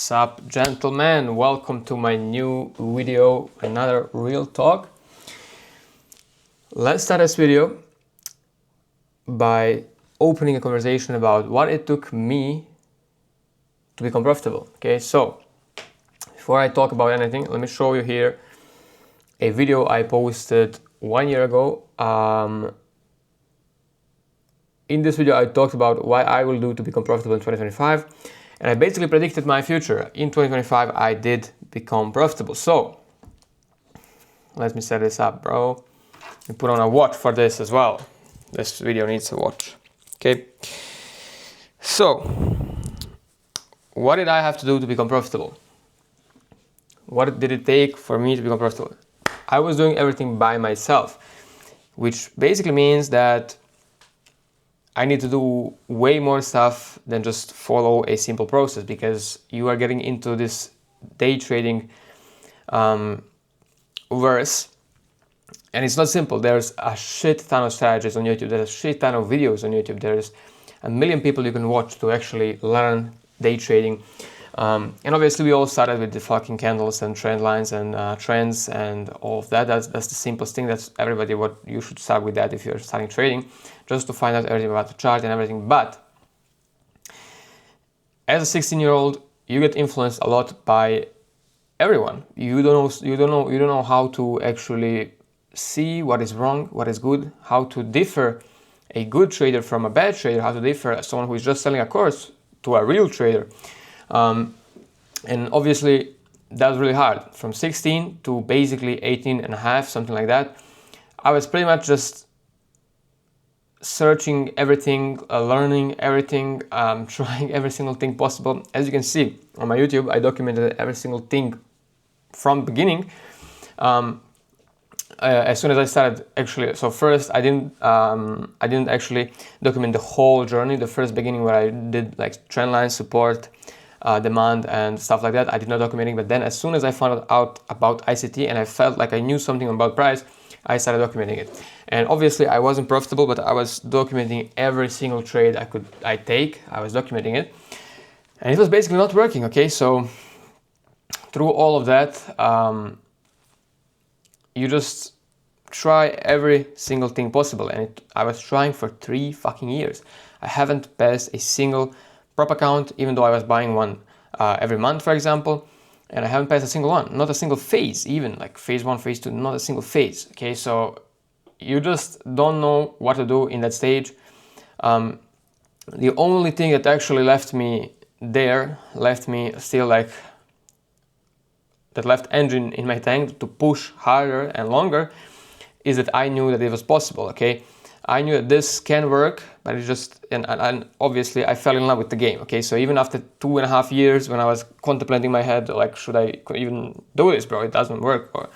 Sup gentlemen, welcome to my new video, another real talk. Let's start this video by opening a conversation about what it took me to become profitable. Okay, so before I talk about anything, let me show you here a video I posted 1 year ago. In this video I talked about what I will do to become profitable in 2025, and I basically predicted my future. In 2025 I did become profitable. So let me set this up, bro. You put on a watch for this as well. This video needs a watch. Okay, so what did I have to do to become profitable? What did it take for me to become profitable? I was doing everything by myself, which basically means that I need to do way more stuff than just follow a simple process, because you are getting into this day trading verse, and it's not simple. There's a shit ton of strategies on YouTube. There's a shit ton of videos on YouTube. There's a million people you can watch to actually learn day trading. And obviously we all started with the fucking candles and trend lines and trends and all of that. That's the simplest thing. That's everybody what you should start with that if you're starting trading, just to find out everything about the chart and everything. But as a 16-year-old, you get influenced a lot by everyone. You don't know how to actually see what is wrong, what is good, how to differ a good trader from a bad trader, how to differ someone who is just selling a course to a real trader. And obviously that was really hard. From 16 to basically 18 and a half, something like that, I was pretty much just searching everything, learning everything, trying every single thing possible. As you can see on my YouTube, I documented every single thing from beginning. As soon as I started, actually, so first I didn't actually document the whole journey. The first beginning where I did like trend line, support, demand and stuff like that, I did not documenting. But then as soon as I found out about ICT and I felt like I knew something about price, I started documenting it. And obviously I wasn't profitable, but I was documenting every single trade I take. I was documenting it, and it was basically not working. Okay, so through all of that, you just try every single thing possible, and I was trying for 3 fucking years. I haven't passed a single prop account, even though I was buying one every month, for example, and I haven't passed a single one, not a single phase, even like phase 1, phase 2, not a single phase. Okay, so you just don't know what to do in that stage. The only thing that actually left me still like that left engine in my tank to push harder and longer, is that I knew that it was possible. Okay, I knew that this can work, but it just, and obviously I fell in love with the game. Okay, so even after 2.5 years, when I was contemplating in my head, like, should I even do this, bro? It doesn't work. Or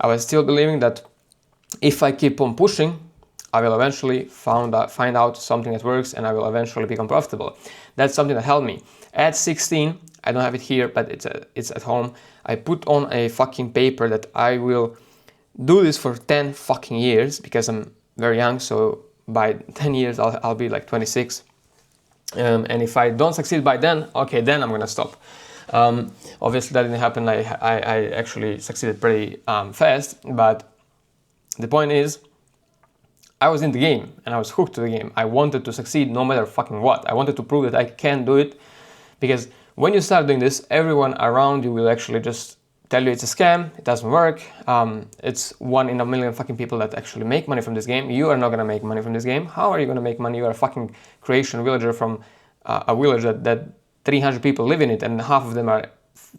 I was still believing that if I keep on pushing, I will eventually find out something that works, and I will eventually become profitable. That's something that helped me. At 16, I don't have it here, but it's at home. I put on a fucking paper that I will do this for 10 fucking years, because I'm very young. So by 10 years, I'll be like 26. And if I don't succeed by then, okay, then I'm gonna stop. Obviously that didn't happen. I actually succeeded pretty fast, but the point is, I was in the game and I was hooked to the game. I wanted to succeed no matter fucking what. I wanted to prove that I can do it, because when you start doing this, everyone around you will actually just tell you it's a scam, it doesn't work, it's 1 in a million fucking people that actually make money from this game. You are not gonna make money from this game. How are you gonna make money? You are a fucking creation villager from a village that 300 people live in it, and half of them are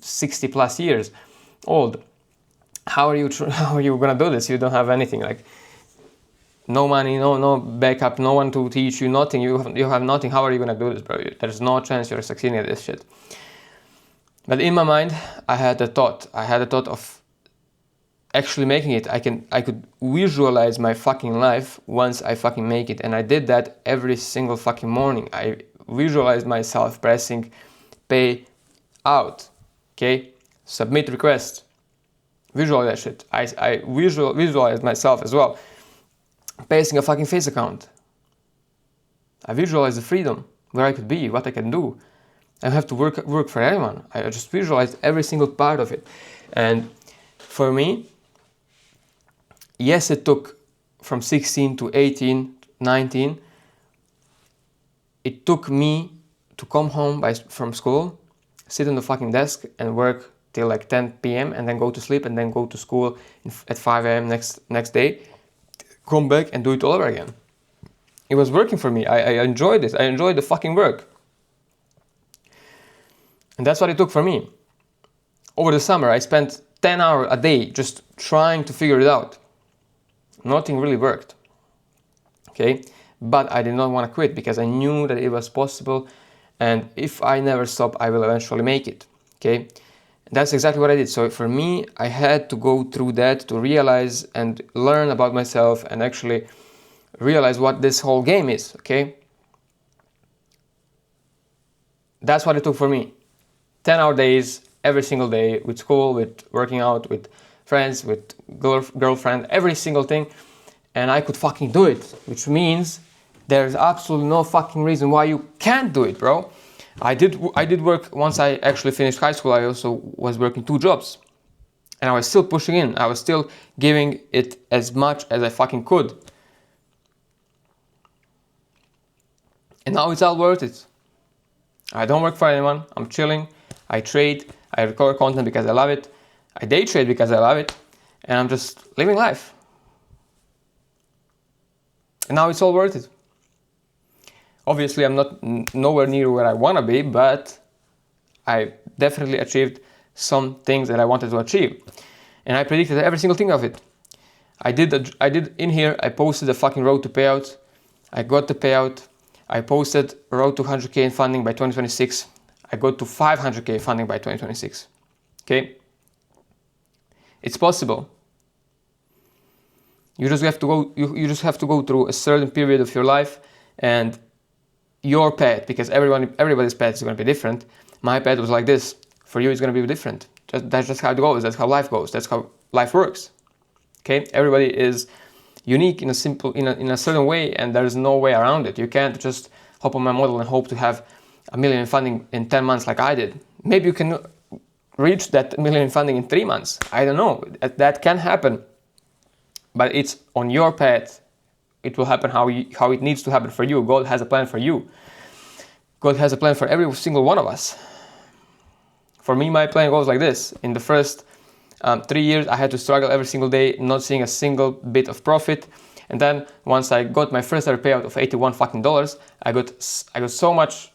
60 plus years old. How are you gonna do this? You don't have anything, like no money, no backup, no one to teach you, nothing. You have nothing. How are you gonna do this, bro? There's no chance you're succeeding at this shit. But in my mind, I had the thought of actually making it. I could visualize my fucking life once I fucking make it, and I did that every single fucking morning. I visualized myself pressing pay out. Okay, submit request. Visualize that shit. I visualized myself as well passing a fucking face account. I visualized the freedom, where I could be, what I can do. I don't have to work for anyone. I just visualized every single part of it. And for me, yes, it took from 16 to 18, 19. It took me to come home from school, sit on the fucking desk and work till like 10 p.m. and then go to sleep and then go to school at 5 a.m. next day, come back and do it all over again. It was working for me. I enjoyed it. I enjoyed the fucking work. And that's what it took for me. Over the summer, I spent 10 hours a day just trying to figure it out. Nothing really worked. Okay? But I did not want to quit because I knew that it was possible, and if I never stop, I will eventually make it. Okay? That's exactly what I did. So for me, I had to go through that to realize and learn about myself and actually realize what this whole game is. Okay? That's what it took for me. 10-hour days every single day, with school, with working out, with friends, with girlfriend, every single thing, and I could fucking do it, which means there's absolutely no fucking reason why you can't do it, bro. I did work. Once I actually finished high school, I also was working 2 jobs, and I was still pushing in. I was still giving it as much as I fucking could, and now it's all worth it. I don't work for anyone. I'm chilling. I trade. I record content because I love it. I day trade because I love it, and I'm just living life. And now it's all worth it. Obviously, I'm not nowhere near where I want to be, but I definitely achieved some things that I wanted to achieve. And I predicted every single thing of it. I did in here, I posted the fucking road to payout. I got the payout. I posted road to 100k in funding by 2026. I got to 500k funding by 2026. Okay? It's possible. You just have to go. You just have to go through a certain period of your life and your path, because everybody's path is going to be different. My path was like this. For you, it's going to be different. That's just how it goes. That's how life goes. That's how life works. Okay? Everybody is unique in a certain way, and there is no way around it. You can't just hop on my model and hope to have $1 million in funding in 10 months like I did. Maybe you can reach that $1 million in funding in 3 months. I don't know. That can happen. But it's on your path. It will happen how it needs to happen for you. God has a plan for you. God has a plan for every single one of us. For me, my plan goes like this. In the first 3 years, I had to struggle every single day, not seeing a single bit of profit. And then once I got my first ever payout of $81 fucking dollars, I got so much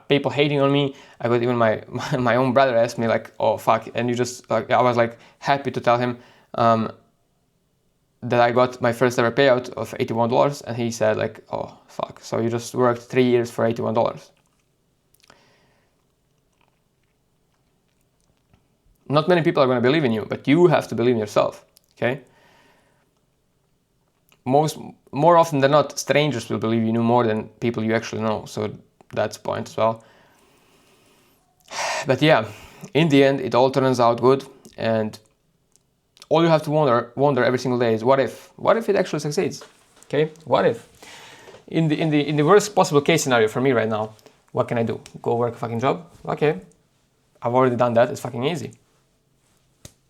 people hating on me. I got even my own brother asked me like, "Oh fuck," and you just like, I was like happy to tell him that I got my first ever payout of $81, and he said like, "Oh fuck, so you just worked 3 years for $81." Not many people are going to believe in you, but you have to believe in yourself. Okay. More often than not, strangers will believe in you more than people you actually know. So that's the point as well. But yeah, in the end, it all turns out good, and all you have to wonder every single day is what if? What if it actually succeeds? Okay, what if? In the worst possible case scenario for me right now, what can I do? Go work a fucking job? Okay, I've already done that. It's fucking easy.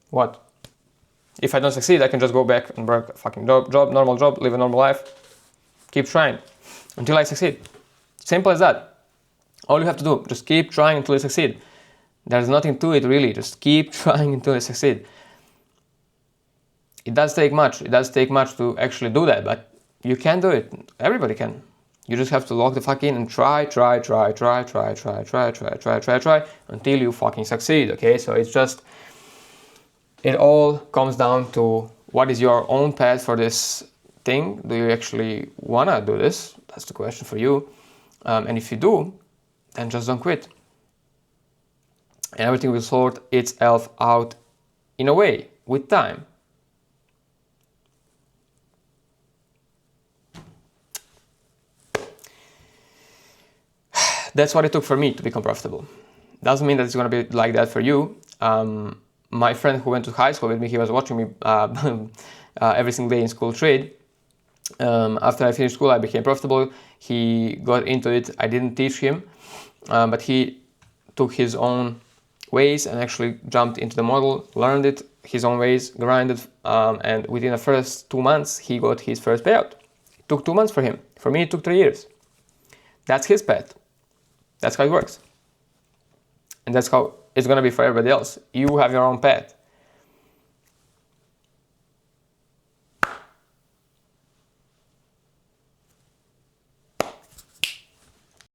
What? If I don't succeed, I can just go back and work a fucking job, normal job, live a normal life, keep trying until I succeed. Simple as that. All you have to do, just keep trying until you succeed. There's nothing to it really, just keep trying until you succeed. It does take much to actually do that, but you can do it. Everybody can. You just have to lock the fuck in and try until you fucking succeed, okay? So it's just, it all comes down to what is your own path for this thing. Do you actually want to do this? That's the question for you. And if you do, then just don't quit. And everything will sort itself out in a way, with time. That's what it took for me to become profitable. Doesn't mean that it's going to be like that for you. My friend who went to high school with me, he was watching me every single day in school trade. After I finished school, I became profitable. He got into it. I didn't teach him, but he took his own ways and actually jumped into the model, learned it his own ways, grinded, and within the first 2 months, he got his first payout. It took 2 months for him. For me, it took 3 years. That's his path. That's how it works. And that's how it's going to be for everybody else. You have your own path.